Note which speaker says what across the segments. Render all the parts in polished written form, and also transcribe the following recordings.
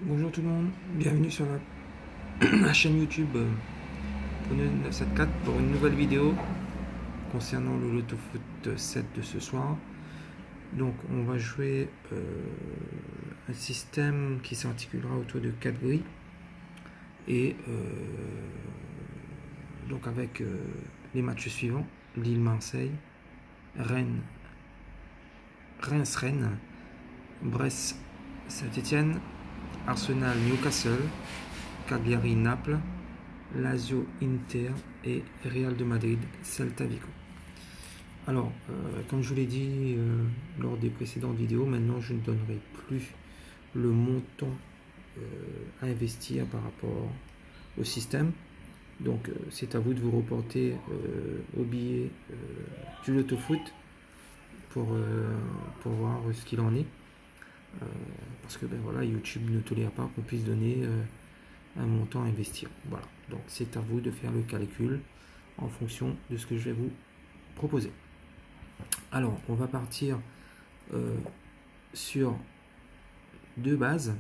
Speaker 1: Bonjour tout le monde, bienvenue sur la chaîne YouTube Poney 974 pour une nouvelle vidéo concernant le Loto Foot 7 de ce soir. Donc on va jouer un système qui s'articulera autour de 4 grilles et donc avec les matchs suivants: Lille-Marseille, Rennes, Reims-Rennes, Brest-Saint-Étienne, Arsenal-Newcastle, Cagliari-Naples, Lazio Inter et Real de Madrid Celta Vigo. Alors, comme je vous l'ai dit lors des précédentes vidéos, maintenant je ne donnerai plus le montant à investir par rapport au système. Donc c'est à vous de vous reporter au billet du Loto Foot pour voir ce qu'il en est. Parce que ben voilà, YouTube ne tolère pas qu'on puisse donner un montant à investir. Voilà, donc c'est à vous de faire le calcul en fonction de ce que je vais vous proposer. Alors, on va partir sur deux bases.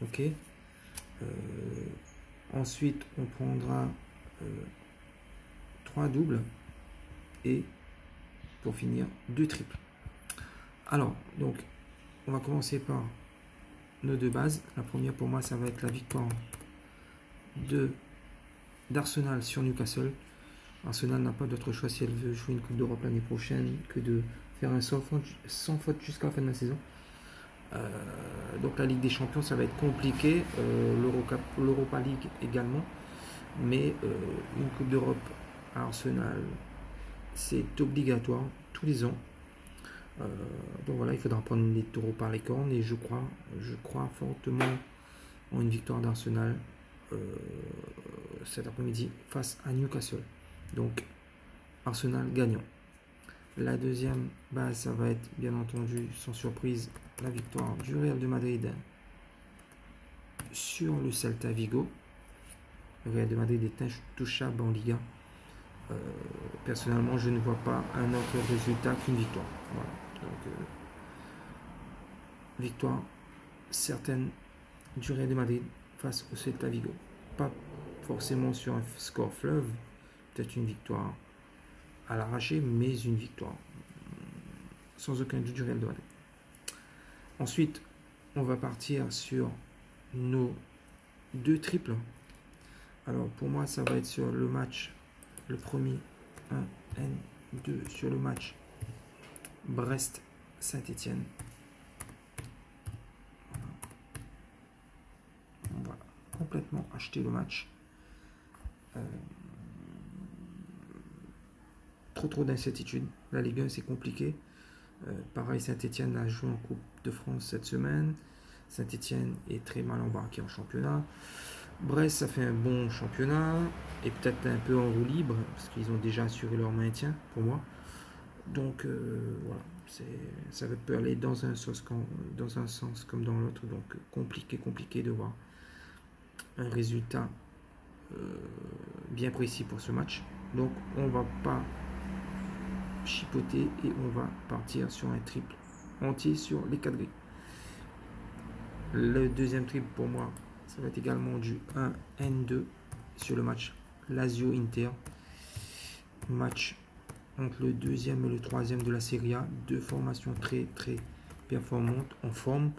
Speaker 1: Ok. Ensuite, on prendra trois doubles et pour finir, deux triples. Alors, donc, on va commencer par nos deux bases. La première pour moi, ça va être la victoire d'Arsenal sur Newcastle. Arsenal n'a pas d'autre choix si elle veut jouer une Coupe d'Europe l'année prochaine que de faire un sans faute jusqu'à la fin de la saison. Donc la Ligue des Champions, ça va être compliqué. L'Europa League également. Mais une Coupe d'Europe à Arsenal, c'est obligatoire tous les ans. Donc voilà, il faudra prendre les taureaux par les cornes. Et je crois fortement en une victoire d'Arsenal cet après-midi face à Newcastle. Donc Arsenal gagnant. La deuxième base, ça va être bien entendu, sans surprise, la victoire du Real de Madrid sur le Celta Vigo. Le Real de Madrid est intouchable en Liga. Personnellement, je ne vois pas un autre résultat qu'une victoire. Voilà. Donc, victoire certaine du Real de Madrid face au Celta Vigo. Pas forcément sur un score fleuve, peut-être une victoire à l'arraché, mais une victoire sans aucun doute du Real de Madrid. Ensuite, on va partir sur nos deux triples. Alors pour moi, ça va être sur le match, le premier 1N2 sur le match Brest-Saint-Étienne. On va complètement acheter le match. Trop d'incertitudes. La Ligue 1, c'est compliqué. Pareil, Saint-Étienne a joué en Coupe de France cette semaine. Saint-Étienne est très mal embarqué en championnat. Brest, ça fait un bon championnat et peut-être un peu en roue libre parce qu'ils ont déjà assuré leur maintien pour moi. Donc voilà, ça peut aller dans un sens comme dans l'autre. Donc compliqué de voir un résultat bien précis pour ce match. Donc on va pas chipoter et on va partir sur un triple entier sur les 4 grilles. Le deuxième triple pour moi, ça va être également du 1N2 sur le match Lazio Inter. Match entre le deuxième et le troisième de la Serie A. Deux formations très performantes, en forme.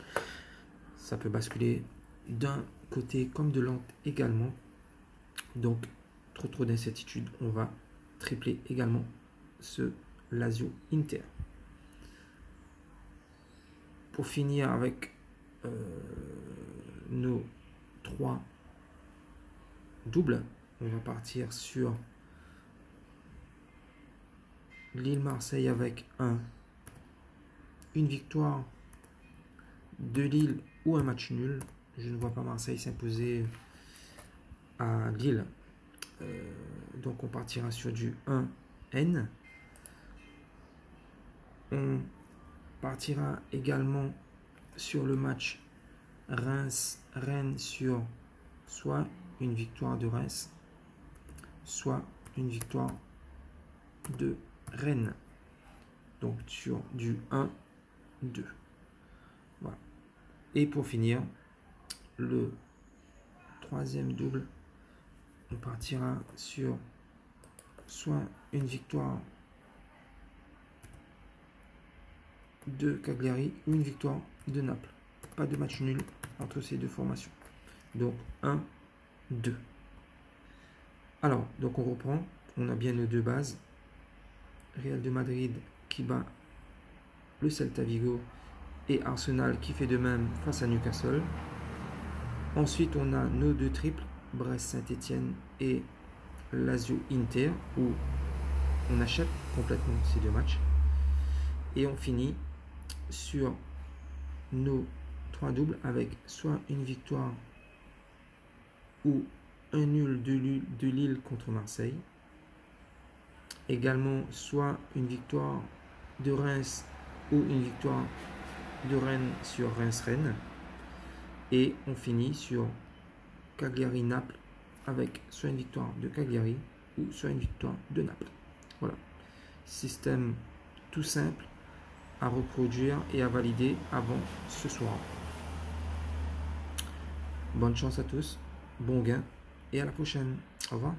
Speaker 1: Ça peut basculer d'un côté comme de l'autre également. Donc trop d'incertitude. On va tripler également ce Lazio Inter. Pour finir avec nos trois doubles, on va partir sur Lille-Marseille avec une victoire de Lille ou un match nul. Je ne vois pas Marseille s'imposer à Lille. Donc on partira sur du 1N. On partira également sur le match Reims-Rennes sur soit une victoire de Reims, soit une victoire de Rennes. Donc sur du 1-2. Voilà. Et pour finir, le troisième double, on partira sur soit une victoire de Cagliari ou une victoire de Naples. Pas de match nul entre ces deux formations. Donc 1, 2. Alors, donc on reprend. On a bien nos deux bases. Real de Madrid qui bat le Celta Vigo et Arsenal qui fait de même face à Newcastle. Ensuite, on a nos deux triples, Brest-Saint-Etienne et Lazio Inter, où on achète complètement ces deux matchs. Et on finit sur nos trois doubles avec soit une victoire ou un nul de Lille contre Marseille. Également, soit une victoire de Reims ou une victoire de Rennes sur Reims-Rennes. Et on finit sur Cagliari-Naples avec soit une victoire de Cagliari ou soit une victoire de Naples. Voilà. Système tout simple à reproduire et à valider avant ce soir. Bonne chance à tous, bon gain et à la prochaine. Au revoir.